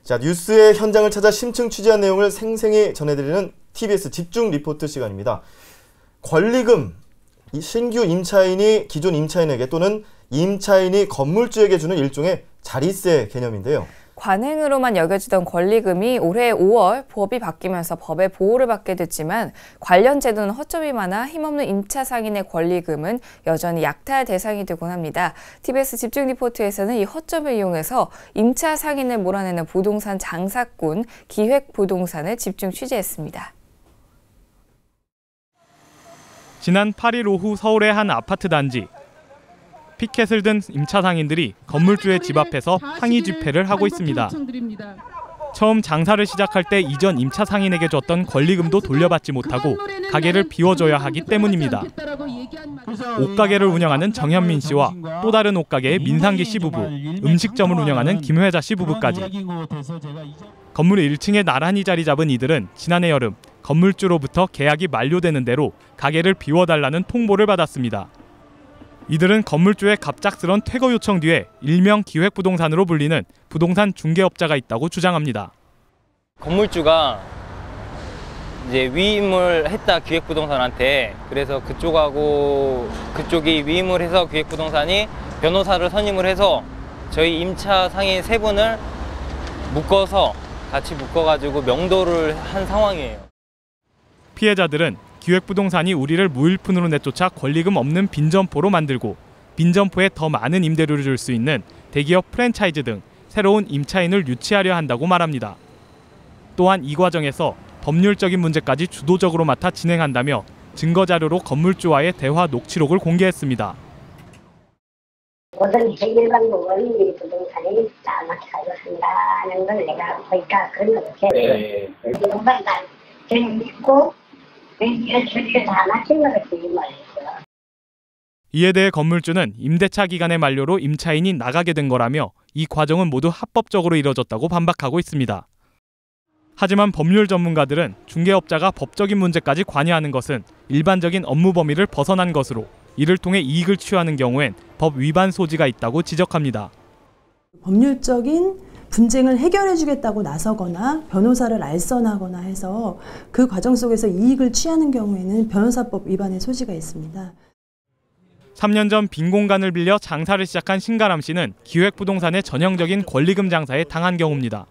자, 뉴스의 현장을 찾아 심층 취재한 내용을 생생히 전해드리는 TBS 집중 리포트 시간입니다. 권리금, 신규 임차인이 기존 임차인에게 또는 임차인이 건물주에게 주는 일종의 자리세 개념인데요. 관행으로만 여겨지던 권리금이 올해 5월 법이 바뀌면서 법의 보호를 받게 됐지만 관련 제도는 허점이 많아 힘없는 임차 상인의 권리금은 여전히 약탈 대상이 되곤 합니다. TBS 집중 리포트에서는 이 허점을 이용해서 임차 상인을 몰아내는 부동산 장사꾼 기획부동산을 집중 취재했습니다. 지난 8일 오후 서울의 한 아파트 단지. 피켓을 든 임차 상인들이 건물주의 집 앞에서 항의 집회를 하고 있습니다. 처음 장사를 시작할 때 이전 임차 상인에게 줬던 권리금도 돌려받지 못하고 가게를 비워줘야 하기 때문입니다. 옷가게를 운영하는 정현민 씨와 또 다른 옷가게의 민상기 씨 부부, 음식점을 운영하는 김회자 씨 부부까지. 건물 1층에 나란히 자리 잡은 이들은 지난해 여름 건물주로부터 계약이 만료되는 대로 가게를 비워달라는 통보를 받았습니다. 이들은 건물주의 갑작스런 퇴거 요청 뒤에 일명 기획부동산으로 불리는 부동산 중개업자가 있다고 주장합니다. 건물주가 이제 위임을 했다 기획부동산한테. 그래서 그쪽이 위임을 해서 기획부동산이 변호사를 선임을 해서 저희 임차 상인 3분을 같이 묶어가지고 명도를 한 상황이에요. 피해자들은 기획부동산이 우리를 무일푼으로 내쫓아 권리금 없는 빈점포로 만들고 빈점포에 더 많은 임대료를 줄 수 있는 대기업 프랜차이즈 등 새로운 임차인을 유치하려 한다고 말합니다. 또한 이 과정에서 법률적인 문제까지 주도적으로 맡아 진행한다며 증거자료로 건물주와의 대화 녹취록을 공개했습니다. 모든 제1방법은 부동산이 나만게 살겠습니다는 걸 내가 보니까 그런 거지. 부동산 다 믿고 이렇게 다 맞춘 거겠지 말이죠. 이에 대해 건물주는 임대차 기간의 만료로 임차인이 나가게 된 거라며 이 과정은 모두 합법적으로 이뤄졌다고 반박하고 있습니다. 하지만 법률 전문가들은 중개업자가 법적인 문제까지 관여하는 것은 일반적인 업무 범위를 벗어난 것으로 이를 통해 이익을 취하는 경우엔 법 위반 소지가 있다고 지적합니다. 법률적인 분쟁을 해결해 주겠다고 나서거나 변호사를 알선하거나 해서 그 과정 속에서 이익을 취하는 경우에는 변호사법 위반의 소지가 있습니다. 3년 전 빈 공간을 빌려 장사를 시작한 신가람 씨는 기획부동산의 전형적인 권리금 장사에 당한 경우입니다.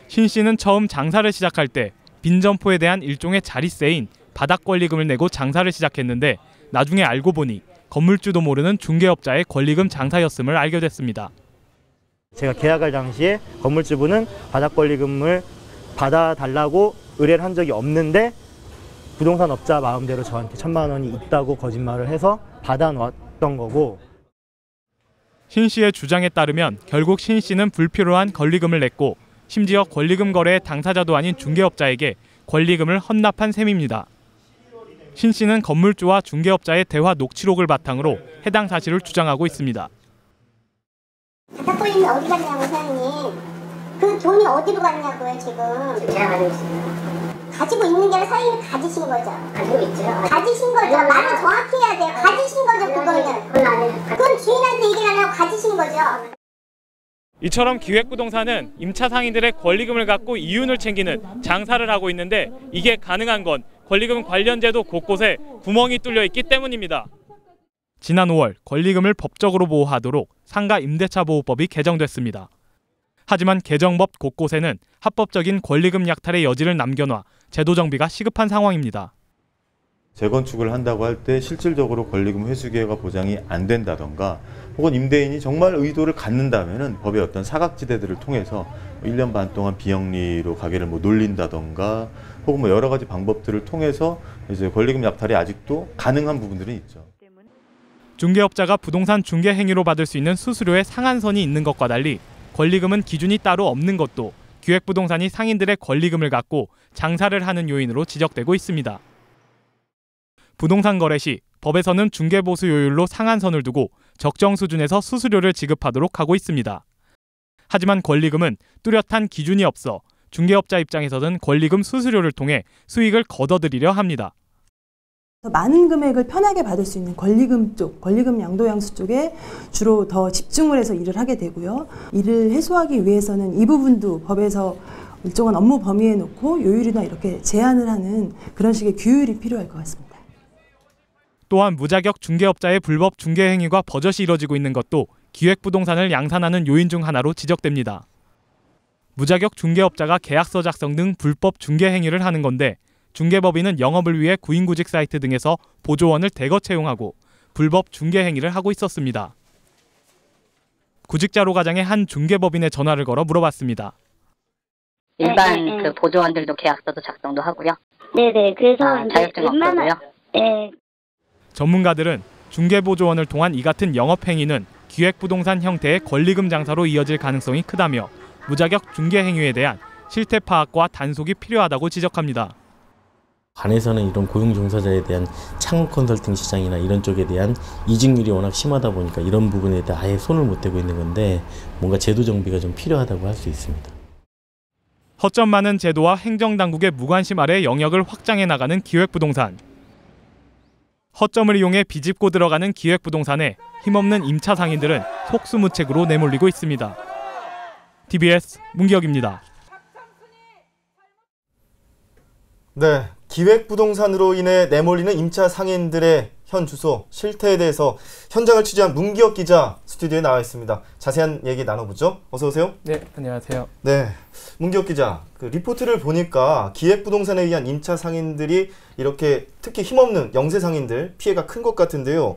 신 씨는 처음 장사를 시작할 때 빈 점포에 대한 일종의 자리세인 바닥 권리금을 내고 장사를 시작했는데 나중에 알고 보니 건물주도 모르는 중개업자의 권리금 장사였음을 알게 됐습니다. 제가 계약할 당시에 건물주분은 바닥 권리금을 받아달라고 의뢰를 한 적이 없는데 부동산 업자 마음대로 저한테 1,000만 원이 있다고 거짓말을 해서 받아놨던 거고. 신 씨의 주장에 따르면 결국 신 씨는 불필요한 권리금을 냈고 심지어 권리금 거래의 당사자도 아닌 중개업자에게 권리금을 헌납한 셈입니다. 신 씨는 건물주와 중개업자의 대화 녹취록을 바탕으로 해당 사실을 주장하고 있습니다. 바닥 권리금이 어디 갔냐고 사장님. 그 돈이 어디로 갔냐고요 지금. 제가 가지고 있습니다. 가지고 있는 게 아니라 사장님이 가지신 거죠? 가지고 있죠. 가지신 거죠. 말을 정확히 해야 돼요. 가지신 거죠 그거는. 그건 주인한테 얘기를 안 하고 가지신 거죠. 이처럼 기획부동산은 임차 상인들의 권리금을 갖고 이윤을 챙기는 장사를 하고 있는데 이게 가능한 건 권리금 관련 제도 곳곳에 구멍이 뚫려 있기 때문입니다. 지난 5월 권리금을 법적으로 보호하도록 상가 임대차 보호법이 개정됐습니다. 하지만 개정법 곳곳에는 합법적인 권리금 약탈의 여지를 남겨놔 제도 정비가 시급한 상황입니다. 재건축을 한다고 할 때 실질적으로 권리금 회수 기회가 보장이 안 된다던가 혹은 임대인이 정말 의도를 갖는다면은 법의 어떤 사각지대들을 통해서 1년 반 동안 비영리로 가게를 놀린다던가 혹은 여러 가지 방법들을 통해서 이제 권리금 약탈이 아직도 가능한 부분들은 있죠. 중개업자가 부동산 중개 행위로 받을 수 있는 수수료의 상한선이 있는 것과 달리 권리금은 기준이 따로 없는 것도 기획부동산이 상인들의 권리금을 갖고 장사를 하는 요인으로 지적되고 있습니다. 부동산 거래 시 법에서는 중개보수요율로 상한선을 두고 적정 수준에서 수수료를 지급하도록 하고 있습니다. 하지만 권리금은 뚜렷한 기준이 없어 중개업자 입장에서는 권리금 수수료를 통해 수익을 거둬들이려 합니다. 많은 금액을 편하게 받을 수 있는 권리금 쪽, 권리금 양도양수 쪽에 주로 더 집중을 해서 일을 하게 되고요. 이를 해소하기 위해서는 이 부분도 법에서 일정한 업무 범위에 놓고 요율이나 이렇게 제한을 하는 그런 식의 규율이 필요할 것 같습니다. 또한 무자격 중개업자의 불법 중개 행위가 버젓이 이뤄지고 있는 것도 기획부동산을 양산하는 요인 중 하나로 지적됩니다. 무자격 중개업자가 계약서 작성 등 불법 중개 행위를 하는 건데 중개법인은 영업을 위해 구인구직 사이트 등에서 보조원을 대거 채용하고 불법 중개 행위를 하고 있었습니다. 구직자로 가장의 한 중개법인에 전화를 걸어 물어봤습니다. 일반 그 보조원들도 계약서도 작성도 하고요. 네네. 그래서 자격증 없어도요. 네. 전문가들은 중개보조원을 통한 이 같은 영업 행위는 기획부동산 형태의 권리금 장사로 이어질 가능성이 크다며 무자격 중개 행위에 대한 실태 파악과 단속이 필요하다고 지적합니다. 관에서는 이런 고용 종사자에 대한 창업 컨설팅 시장이나 이런 쪽에 대한 이직률이 워낙 심하다 보니까 이런 부분에 대해 아예 손을 못 대고 있는 건데 뭔가 제도 정비가 좀 필요하다고 할 수 있습니다. 허점 많은 제도와 행정당국의 무관심 아래 영역을 확장해 나가는 기획부동산. 허점을 이용해 비집고 들어가는 기획부동산에 힘없는 임차 상인들은 속수무책으로 내몰리고 있습니다. TBS 문기혁입니다. 네, 기획부동산으로 인해 내몰리는 임차 상인들의 현 주소, 실태에 대해서 현장을 취재한 문기혁 기자 스튜디오에 나와 있습니다. 자세한 얘기 나눠보죠. 어서 오세요. 네, 안녕하세요. 네, 문기혁 기자, 그 리포트를 보니까 기획부동산에 의한 임차 상인들이 이렇게 특히 힘없는 영세 상인들 피해가 큰 것 같은데요.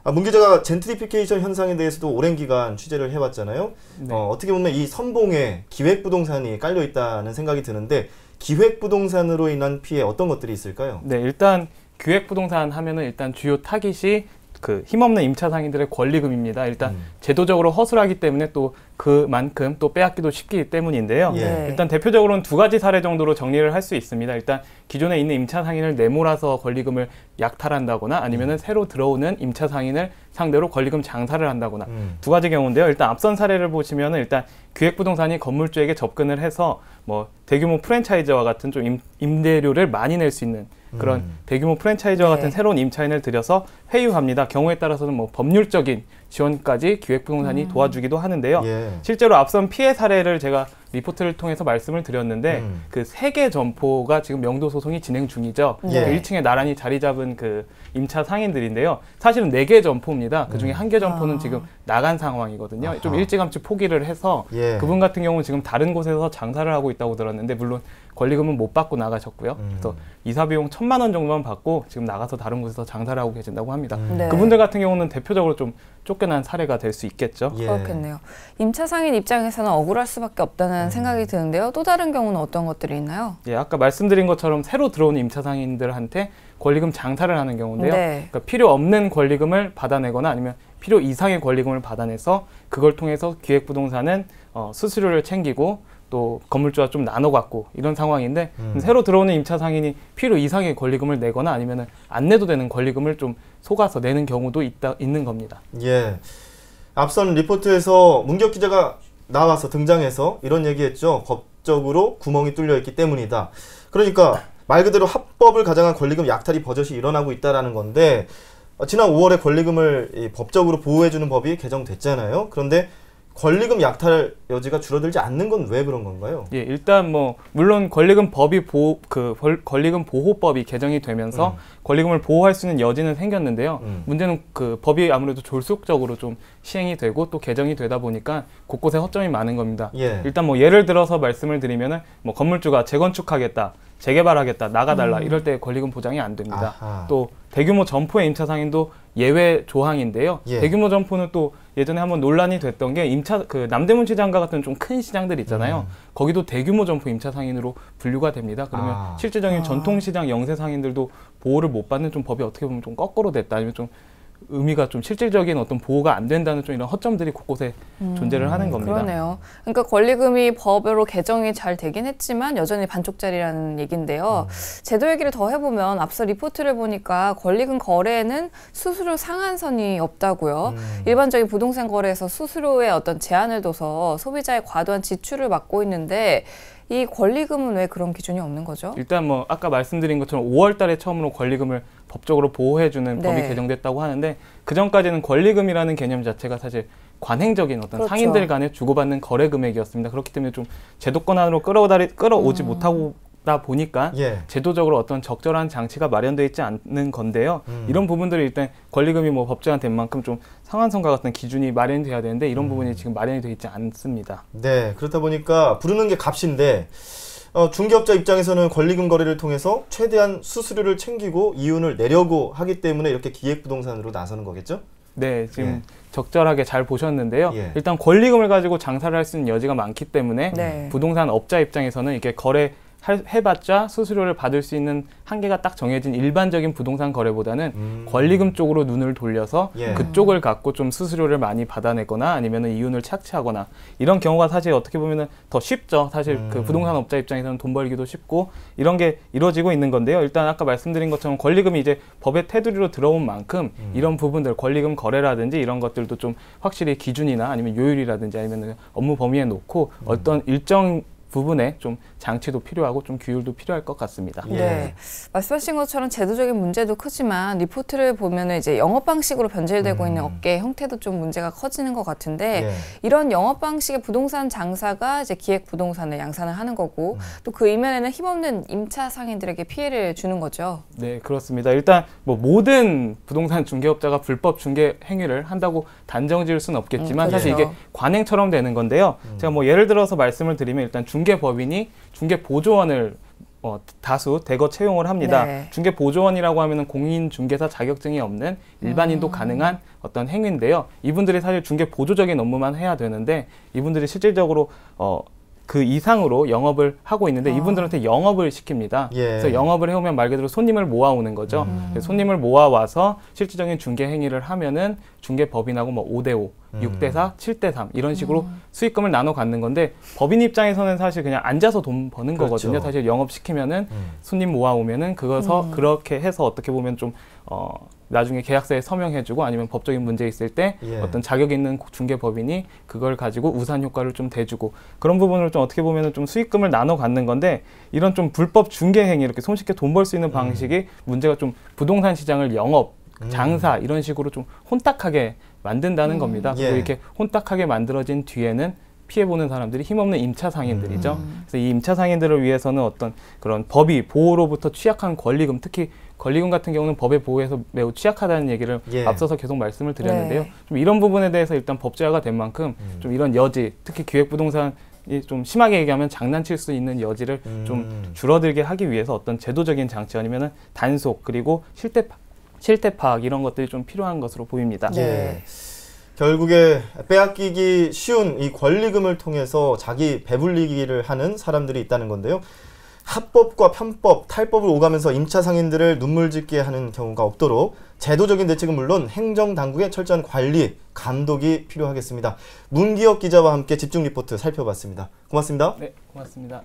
문 기자가 젠트리피케이션 현상에 대해서도 오랜 기간 취재를 해왔잖아요. 네. 어떻게 보면 이 선봉에 기획부동산이 깔려 있다는 생각이 드는데 기획부동산으로 인한 피해 어떤 것들이 있을까요? 네, 일단 기획부동산 하면은 일단 주요 타깃이 그 힘없는 임차 상인들의 권리금입니다. 일단 제도적으로 허술하기 때문에 또 그만큼 또 빼앗기도 쉽기 때문인데요. 예. 일단 대표적으로는 두 가지 사례 정도로 정리를 할 수 있습니다. 일단 기존에 있는 임차 상인을 내몰아서 권리금을 약탈한다거나 아니면은 새로 들어오는 임차 상인을 상대로 권리금 장사를 한다거나 두 가지 경우인데요. 일단 앞선 사례를 보시면은 일단 기획부동산이 건물주에게 접근을 해서 뭐 대규모 프랜차이즈와 같은 좀 임대료를 많이 낼 수 있는 그런 대규모 프랜차이즈와 같은 새로운 임차인을 들여서 회유합니다. 경우에 따라서는 뭐 법률적인 지원까지 기획부동산이 도와주기도 하는데요. 예. 실제로 앞선 피해 사례를 제가 리포트를 통해서 말씀을 드렸는데 그 3개 점포가 지금 명도 소송이 진행 중이죠. 예. 그 1층에 나란히 자리 잡은 그 임차 상인들인데요. 사실은 4개 점포입니다. 그중에 1개 점포는 지금 나간 상황이거든요. 아하. 좀 일찌감치 포기를 해서 예. 그분 같은 경우는 지금 다른 곳에서 장사를 하고 있다고 들었는데 물론 권리금은 못 받고 나가셨고요. 그래서 이사 비용 1,000만 원 정도만 받고 지금 나가서 다른 곳에서 장사를 하고 계신다고 합니다. 네. 그분들 같은 경우는 대표적으로 좀 쫓겨난 사례가 될 수 있겠죠. 예. 그렇겠네요. 임차 상인 입장에서는 억울할 수밖에 없다는 생각이 드는데요. 또 다른 경우는 어떤 것들이 있나요? 예, 아까 말씀드린 것처럼 새로 들어온 임차 상인들한테 권리금 장사를 하는 경우인데요. 네. 그러니까 필요 없는 권리금을 받아내거나 아니면 필요 이상의 권리금을 받아내서 그걸 통해서 기획부동산은 수수료를 챙기고 또 건물주와 좀 나눠 갖고 이런 상황인데 새로 들어오는 임차 상인이 필요 이상의 권리금을 내거나 아니면 안 내도 되는 권리금을 좀 속아서 내는 경우도 있는 겁니다. 예. 앞선 리포트에서 문기혁 기자가 나와서 등장해서 이런 얘기했죠. 법적으로 구멍이 뚫려 있기 때문이다. 그러니까 말 그대로 합법을 가장한 권리금 약탈이 버젓이 일어나고 있다라는 건데 지난 5월에 권리금을 법적으로 보호해주는 법이 개정됐잖아요. 그런데 권리금 약탈 여지가 줄어들지 않는 건 왜 그런 건가요? 예, 일단 뭐 물론 권리금 법이 권리금 보호법이 개정이 되면서 권리금을 보호할 수 있는 여지는 생겼는데요. 문제는 그 법이 아무래도 졸속적으로 좀 시행이 되고 또 개정이 되다 보니까 곳곳에 허점이 많은 겁니다. 예. 일단 뭐 예를 들어서 말씀을 드리면은 뭐 건물주가 재건축하겠다, 재개발하겠다, 나가달라 이럴 때 권리금 보장이 안 됩니다. 아하. 또 대규모 점포의 임차 상인도 예외 조항인데요. 예. 대규모 점포는 또 예전에 한번 논란이 됐던 게 그 남대문 시장과 같은 좀 큰 시장들 있잖아요. 거기도 대규모 점포 임차 상인으로 분류가 됩니다. 그러면 실질적인 전통 시장 영세 상인들도 보호를 못 받는 좀 법이 어떻게 보면 좀 거꾸로 됐다. 아니면 좀 의미가 좀 실질적인 어떤 보호가 안 된다는 좀 이런 허점들이 곳곳에 존재를 하는 겁니다. 그러네요. 그러니까 권리금이 법으로 개정이 잘 되긴 했지만 여전히 반쪽짜리라는 얘기인데요. 제도 얘기를 더 해보면 앞서 리포트를 보니까 권리금 거래에는 수수료 상한선이 없다고요. 일반적인 부동산 거래에서 수수료에 어떤 제한을 둬서 소비자의 과도한 지출을 막고 있는데 이 권리금은 왜 그런 기준이 없는 거죠? 일단 뭐 아까 말씀드린 것처럼 5월 달에 처음으로 권리금을 법적으로 보호해주는 네. 법이 개정됐다고 하는데 그 전까지는 권리금이라는 개념 자체가 사실 관행적인 어떤 그렇죠. 상인들 간에 주고받는 거래 금액이었습니다. 그렇기 때문에 좀 제도권 안으로 끌어오지 못하다 보니까 예. 제도적으로 어떤 적절한 장치가 마련되어 있지 않는 건데요. 이런 부분들이 일단 권리금이 뭐 법제화된 만큼 좀 상한선과 같은 기준이 마련돼야 되는데 이런 부분이 지금 마련이 되어 있지 않습니다. 네, 그렇다 보니까 부르는 게 값인데 중개업자 입장에서는 권리금 거래를 통해서 최대한 수수료를 챙기고 이윤을 내려고 하기 때문에 이렇게 기획부동산으로 나서는 거겠죠? 네, 지금 적절하게 잘 보셨는데요. 예. 일단 권리금을 가지고 장사를 할 수 있는 여지가 많기 때문에 네. 부동산 업자 입장에서는 이게 해봤자 수수료를 받을 수 있는 한계가 딱 정해진 일반적인 부동산 거래보다는 권리금 쪽으로 눈을 돌려서 예. 그쪽을 갖고 좀 수수료를 많이 받아내거나 아니면 이윤을 착취하거나 이런 경우가 사실 어떻게 보면 더 쉽죠. 사실 그 부동산 업자 입장에서는 돈 벌기도 쉽고 이런 게 이루어지고 있는 건데요. 일단 아까 말씀드린 것처럼 권리금이 이제 법의 테두리로 들어온 만큼 이런 부분들 권리금 거래라든지 이런 것들도 좀 확실히 기준이나 아니면 요율이라든지 아니면 업무 범위에 놓고 어떤 일정 부분에 좀 장치도 필요하고 좀 규율도 필요할 것 같습니다. 네. 말씀하신 것처럼 제도적인 문제도 크지만 리포트를 보면은 이제 영업 방식으로 변질되고 있는 업계 형태도 좀 문제가 커지는 것 같은데 예. 이런 영업 방식의 부동산 장사가 이제 기획 부동산을 양산을 하는 거고 또 그 이면에는 힘없는 임차 상인들에게 피해를 주는 거죠. 네, 그렇습니다. 일단 뭐 모든 부동산 중개업자가 불법 중개 행위를 한다고 단정 지을 수는 없겠지만 그렇죠. 사실 이게 관행처럼 되는 건데요. 제가 뭐 예를 들어서 말씀을 드리면 일단 중개법인이 중개보조원을 다수 대거 채용을 합니다. 네. 중개보조원이라고 하면은 공인중개사 자격증이 없는 일반인도 가능한 어떤 행위인데요. 이분들이 사실 중개보조적인 업무만 해야 되는데 이분들이 실질적으로 그 이상으로 영업을 하고 있는데 이분들한테 영업을 시킵니다. 예. 그래서 영업을 해오면 말 그대로 손님을 모아오는 거죠. 손님을 모아와서 실질적인 중개 행위를 하면은 중개법인하고 뭐 5대5, 6대4, 7대3 이런 식으로 수익금을 나눠 갖는 건데 법인 입장에서는 사실 그냥 앉아서 돈 버는 그렇죠. 거거든요. 사실 영업시키면은 손님 모아오면은 그렇게 해서 어떻게 보면 좀 나중에 계약서에 서명해주고 아니면 법적인 문제 있을 때 예. 어떤 자격 있는 중개법인이 그걸 가지고 우산 효과를 좀 대주고 그런 부분을 좀 어떻게 보면은 좀 수익금을 나눠 갖는 건데 이런 좀 불법 중개 행위 이렇게 손쉽게 돈 벌 수 있는 방식이 문제가 좀 부동산 시장을 영업, 장사 이런 식으로 좀 혼탁하게 만든다는 겁니다. 예. 그리고 이렇게 혼탁하게 만들어진 뒤에는 피해보는 사람들이 힘없는 임차 상인들이죠. 그래서 이 임차 상인들을 위해서는 어떤 그런 법이 보호로부터 취약한 권리금, 특히 권리금 같은 경우는 법의 보호에서 매우 취약하다는 얘기를 예. 앞서서 계속 말씀을 드렸는데요. 네. 좀 이런 부분에 대해서 일단 법제화가 된 만큼 좀 이런 여지, 특히 기획부동산이 좀 심하게 얘기하면 장난칠 수 있는 여지를 좀 줄어들게 하기 위해서 어떤 제도적인 장치 아니면은 단속 그리고 실태 파악 이런 것들이 좀 필요한 것으로 보입니다. 예. 결국에 빼앗기기 쉬운 이 권리금을 통해서 자기 배불리기를 하는 사람들이 있다는 건데요. 합법과 편법, 탈법을 오가면서 임차 상인들을 눈물 짓게 하는 경우가 없도록 제도적인 대책은 물론 행정당국의 철저한 관리, 감독이 필요하겠습니다. 문기혁 기자와 함께 집중 리포트 살펴봤습니다. 고맙습니다. 네, 고맙습니다.